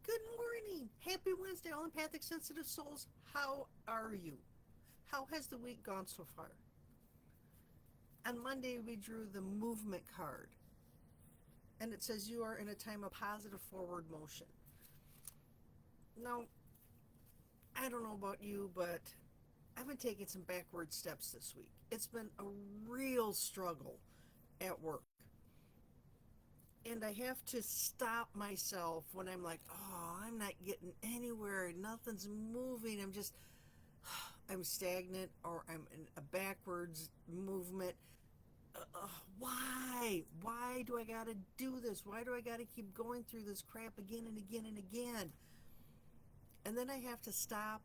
Good morning. Happy Wednesday, all empathic, sensitive souls. How are you? How has the week gone so far? On Monday, we drew the movement card, and it says you are in a time of positive forward motion. Now, I don't know about you, but I've been taking some backward steps this week. It's been a real struggle at work. And I have to stop myself when I'm like, oh, I'm not getting anywhere. Nothing's moving. I'm stagnant or I'm in a backwards movement. Why? Why do I got to do this? Why do I got to keep going through this crap again and again and again? And then I have to stop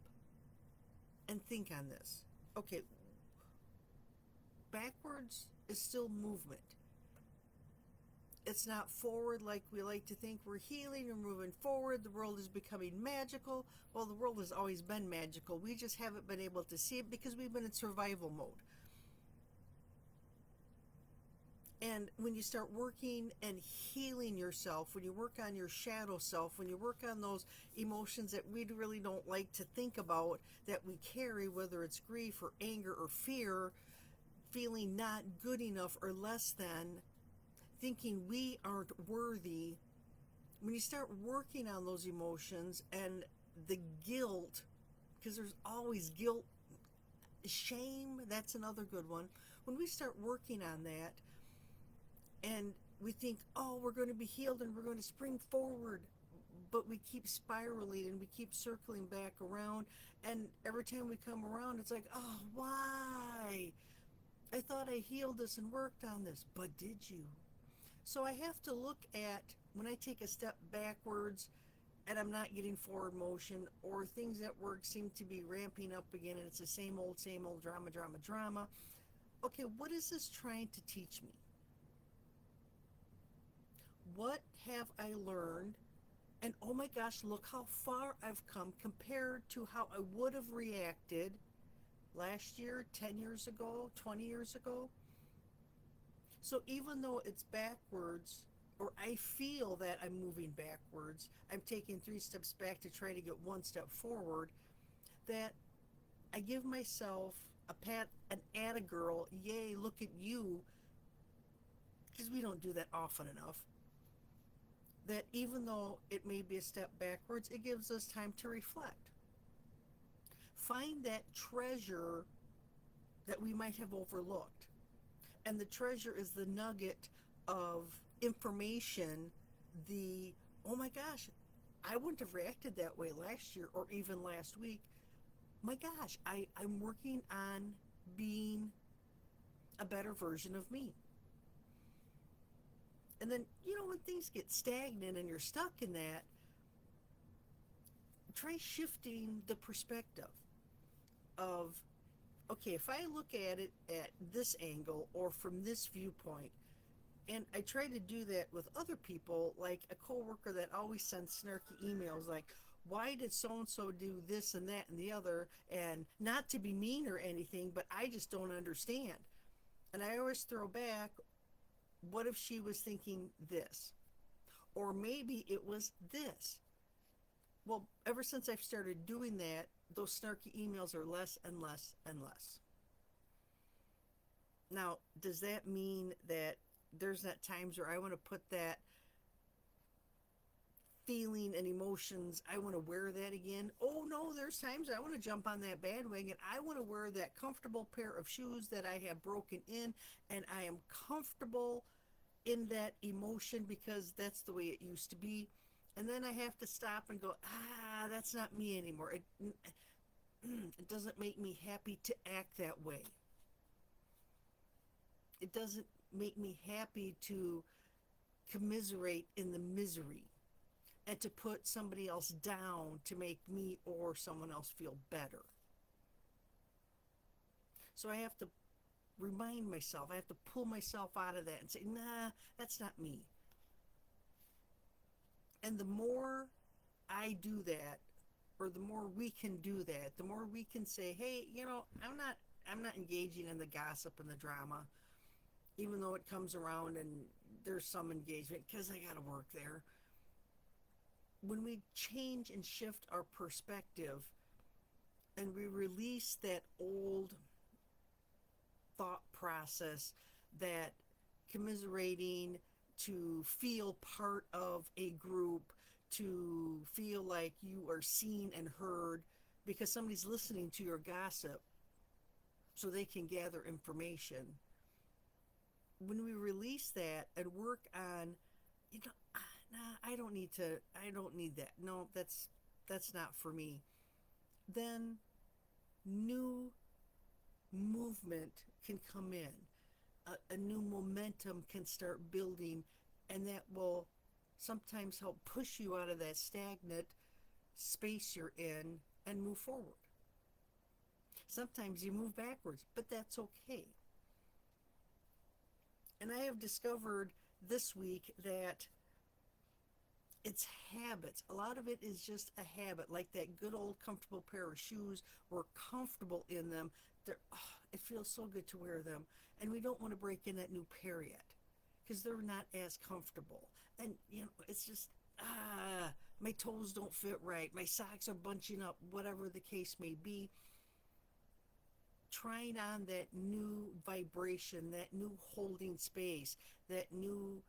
and think on this. Okay, backwards is still movement. It's not forward like we like to think. We're healing and moving forward. The world is becoming magical. Well, the world has always been magical. We just haven't been able to see it because we've been in survival mode. And when you start working and healing yourself, when you work on your shadow self, when you work on those emotions that we really don't like to think about, that we carry, whether it's grief or anger or fear, feeling not good enough or less than, thinking we aren't worthy, when you start working on those emotions and the guilt, because there's always guilt, shame, that's another good one. When we start working on that and we think, oh, we're going to be healed and we're going to spring forward, but we keep spiraling and we keep circling back around. And every time we come around, it's like, oh, why? I thought I healed this and worked on this, but did you? So I have to look at when I take a step backwards and I'm not getting forward motion, or things at work seem to be ramping up again and it's the same old drama, drama, drama. Okay, what is this trying to teach me? What have I learned? And oh my gosh, look how far I've come compared to how I would have reacted last year, 10 years ago, 20 years ago. So even though it's backwards, or I feel that I'm moving backwards, I'm taking 3 steps back to try to get 1 step forward, that I give myself a pat, an atta girl, yay, look at you, because we don't do that often enough. That even though it may be a step backwards, it gives us time to reflect. Find that treasure that we might have overlooked. And the treasure is the nugget of information, the, oh my gosh, I wouldn't have reacted that way last year or even last week. My gosh, I'm working on being a better version of me. And then, when things get stagnant and you're stuck in that, try shifting the perspective of, okay, if I look at it at this angle or from this viewpoint, and I try to do that with other people, like a coworker that always sends snarky emails like, why did so and so do this and that and the other? And not to be mean or anything, but I just don't understand. And I always throw back, what if she was thinking this? Or maybe it was this. Well, ever since I've started doing that, those snarky emails are less and less and less. Now, does that mean that there's not times where I want to put that feeling and emotions, I want to wear that again? Oh no, there's times I want to jump on that bandwagon. I want to wear that comfortable pair of shoes that I have broken in, and I am comfortable in that emotion because that's the way it used to be. And then I have to stop and go, that's not me anymore. It doesn't make me happy to act that way. It doesn't make me happy to commiserate in the misery and to put somebody else down to make me or someone else feel better. So I have to remind myself, I have to pull myself out of that and say, nah, that's not me. And the more I do that, or the more we can do that, the more we can say, hey, I'm not engaging in the gossip and the drama, even though it comes around and there's some engagement because I got to work there. when we change and shift our perspective and we release that old thought process, that commiserating, to feel part of a group, to feel like you are seen and heard because somebody's listening to your gossip so they can gather information. When we release that and work on, you know, nah, I don't need that. No, that's not for me. Then new movement can come in. A new momentum can start building, and that will sometimes help push you out of that stagnant space you're in and move forward. Sometimes you move backwards, but that's okay. And I have discovered this week that it's habits. A lot of it is just a habit, like that good old comfortable pair of shoes. We're comfortable in them. It feels so good to wear them. And we don't want to break in that new pair yet because they're not as comfortable. And, it's just, my toes don't fit right. My socks are bunching up, whatever the case may be. Trying on that new vibration, that new holding space, that new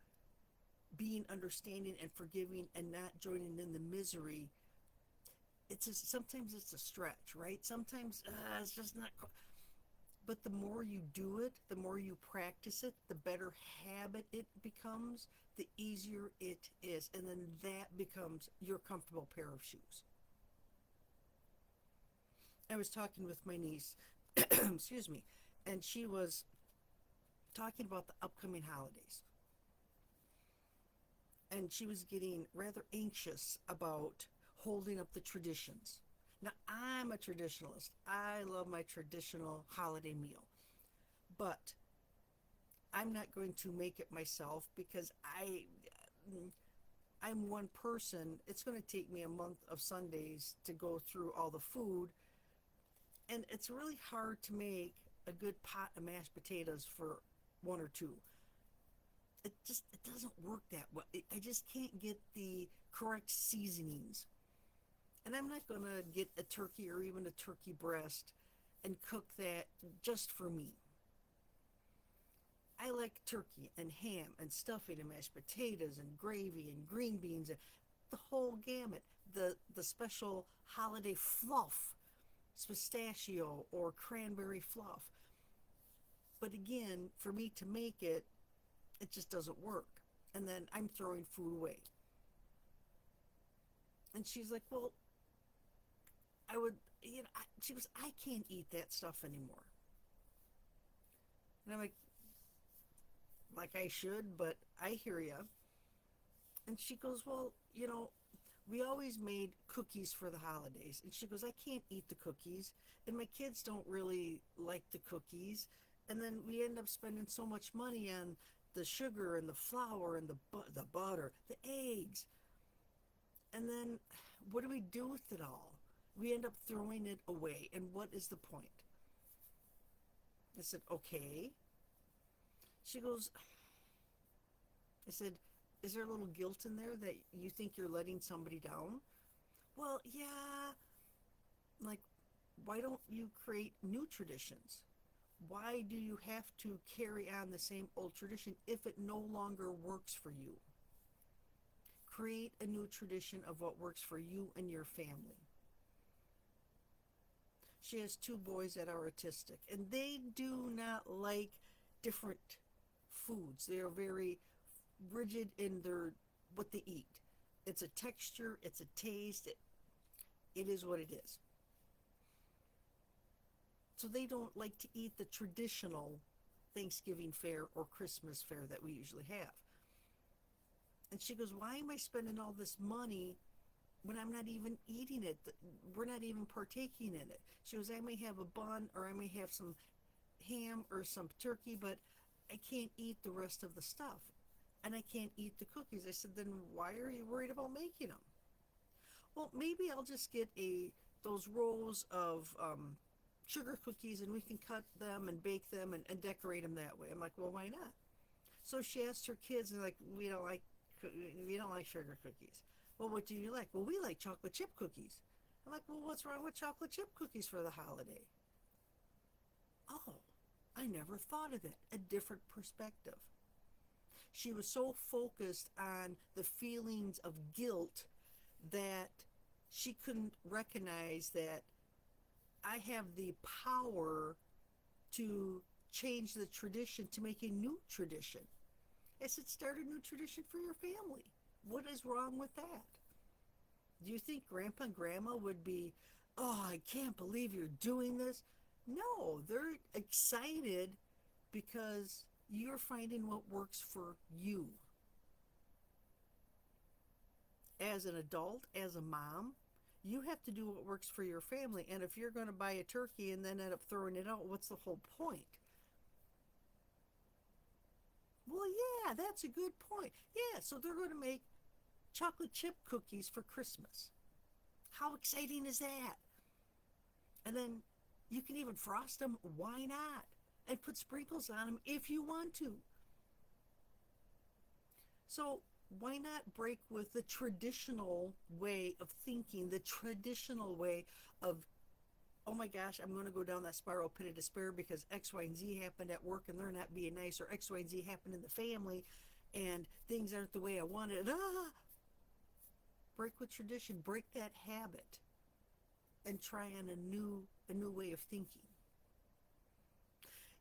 being understanding and forgiving and not joining in the misery. Sometimes it's a stretch, right? Sometimes it's just not. But the more you do it, the more you practice it, the better habit it becomes, the easier it is. And then that becomes your comfortable pair of shoes. I was talking with my niece, excuse me, and she was talking about the upcoming holidays. And she was getting rather anxious about holding up the traditions. Now, I'm a traditionalist. I love my traditional holiday meal. But I'm not going to make it myself because I'm one person. It's going to take me a month of Sundays to go through all the food. And it's really hard to make a good pot of mashed potatoes for one or two. It doesn't work that well. I just can't get the correct seasonings. And I'm not going to get a turkey or even a turkey breast and cook that just for me. I like turkey and ham and stuffing and mashed potatoes and gravy and green beans and the whole gamut. The special holiday fluff, pistachio or cranberry fluff. But again, for me to make it, it just doesn't work. And then I'm throwing food away. And she's like, well, she goes, I can't eat that stuff anymore. And I'm like I should, but I hear you. And she goes, well, we always made cookies for the holidays. And she goes, I can't eat the cookies. And my kids don't really like the cookies. And then we end up spending so much money on the sugar and the flour and the butter, the eggs. And then what do we do with it all? We end up throwing it away. And what is the point? I said, okay. She goes, I said, is there a little guilt in there that you think you're letting somebody down? Well, yeah. Like, why don't you create new traditions? Why do you have to carry on the same old tradition if it no longer works for you? Create a new tradition of what works for you and your family. She has two boys that are autistic, and they do not like different foods. They are very rigid in what they eat. It's a texture, it's a taste, it is what it is. So they don't like to eat the traditional Thanksgiving fare or Christmas fare that we usually have. And she goes, why am I spending all this money when I'm not even eating it? We're not even partaking in it. She goes, I may have a bun or I may have some ham or some turkey, but I can't eat the rest of the stuff. And I can't eat the cookies. I said, then why are you worried about making them? Well, maybe I'll just get those rolls of sugar cookies and we can cut them and bake them and decorate them that way. I'm like, well, why not? So she asked her kids, and like, we don't like sugar cookies. Well, what do you like? Well, we like chocolate chip cookies. I'm like, well, what's wrong with chocolate chip cookies for the holiday? Oh, I never thought of it. A different perspective. She was so focused on the feelings of guilt that she couldn't recognize that I have the power to change the tradition to make a new tradition. I said, start a new tradition for your family. What is wrong with that? Do you think grandpa and grandma would be, oh, I can't believe you're doing this? No, they're excited because you're finding what works for you. As an adult, as a mom, you have to do what works for your family. And if you're going to buy a turkey and then end up throwing it out, what's the whole point? Well, yeah, that's a good point. Yeah, so they're going to make chocolate chip cookies for Christmas. How exciting is that? And then you can even frost them. Why not? And put sprinkles on them if you want to. So why not break with the traditional way of thinking, the traditional way of, oh my gosh, I'm going to go down that spiral pit of despair because X, Y, and Z happened at work and they're not being nice, or X, Y, and Z happened in the family and things aren't the way I wanted. Break with tradition, break that habit, and try on a new way of thinking.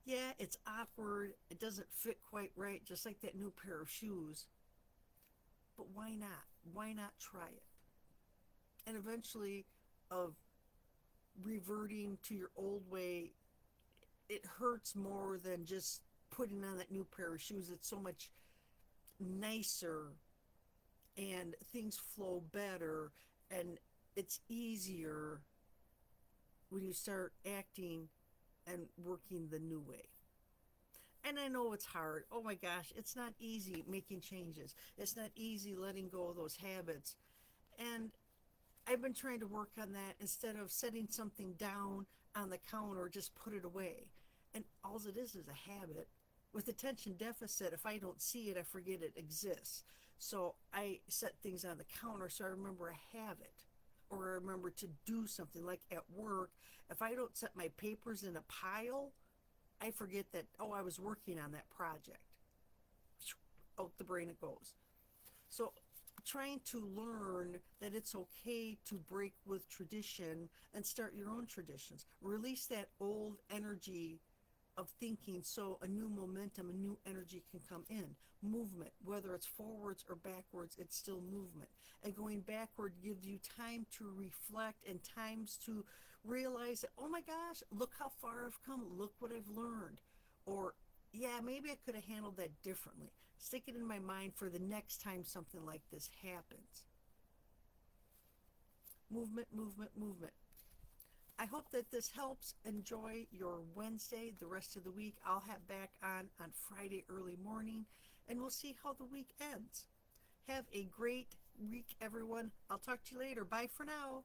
Yeah, it's awkward. It doesn't fit quite right, just like that new pair of shoes. But why not? Why not try it? And eventually, of reverting to your old way, it hurts more than just putting on that new pair of shoes. It's so much nicer and things flow better and it's easier when you start acting and working the new way. And I know it's hard. Oh my gosh, it's not easy making changes. It's not easy letting go of those habits. And I've been trying to work on that instead of setting something down on the counter, just put it away. And all it is a habit. With attention deficit, if I don't see it, I forget it exists. So I set things on the counter so I remember I have it. Or I remember to do something like at work. If I don't set my papers in a pile, I forget that, oh, I was working on that project. Out the brain it goes. So trying to learn that it's okay to break with tradition and start your own traditions. Release that old energy of thinking so a new momentum, a new energy can come in. Movement, whether it's forwards or backwards, it's still movement. And going backward gives you time to reflect and times to realize that, oh my gosh, look how far I've come. Look what I've learned. Or, yeah, maybe I could have handled that differently. Stick it in my mind for the next time something like this happens. Movement, movement, movement. I hope that this helps. Enjoy your Wednesday, the rest of the week. I'll have back on Friday early morning, and we'll see how the week ends. Have a great week, everyone. I'll talk to you later. Bye for now.